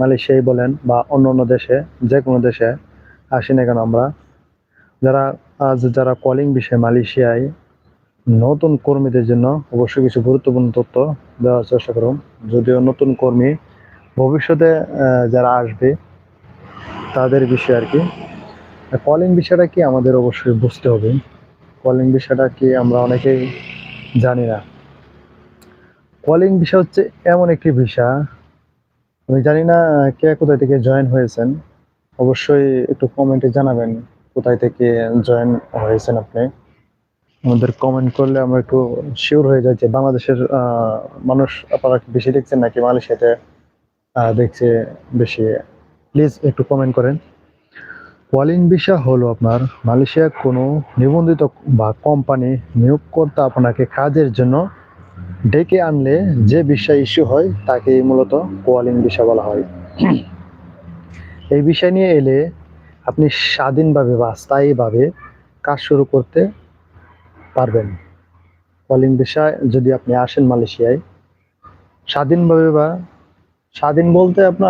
মালয়েশিয়ায় বলেন বা অন্য অন্য দেশে, যে কোনো দেশে আসি না কেন আমরা, যারা কলিং বিষয়ে মালয়েশিয়ায় নতুন কর্মীদের জন্য অবশ্যই কিছু গুরুত্বপূর্ণ তথ্য দেওয়ার চেষ্টা করুন। যদিও নতুন কর্মী ভবিষ্যতে যারা আসবে তাদের বিষয়ে আর কি। কলিং বিষয়টা কি আমাদের অবশ্যই বুঝতে হবে। কলিং বিষয়টা কি আমরা অনেকেই জানি না। কলিং বিষয় হচ্ছে এমন একটি বিষয়, আমি জানি না কে কোথা থেকে জয়েন হয়েছেন। অবশ্যই একটু কমেন্টে জানাবেন কোথায় থেকে জয়েন হয়েছেন আপনি। আমাদের কমেন্ট করলে আমরা একটু শিওর হয়ে যাই যে বাংলাদেশের মানুষ আপনারা বেশি দেখছেন নাকি মালয়েশিয়াতে দেখছে বেশি। প্লিজ একটু কমেন্ট করেন। কলিং ভিসা হলো আপনার মালয়েশিয়া কোনো নিবন্ধিত বা কোম্পানি নিয়োগকর্তা আপনাকে কাজের জন্য ডেকে আনলে যে ভিসা ইস্যু হয় তাকে মূলত কলিং ভিসা বলা হয়। এই বিষয় নিয়ে এলে আপনি স্বাধীনভাবে বা স্থায়ীভাবে কাজ শুরু করতে পারবেন। কলিং ভিসায় যদি আপনি আসেন মালয়েশিয়ায় স্বাধীনভাবে, বা স্বাধীন বলতে আপনার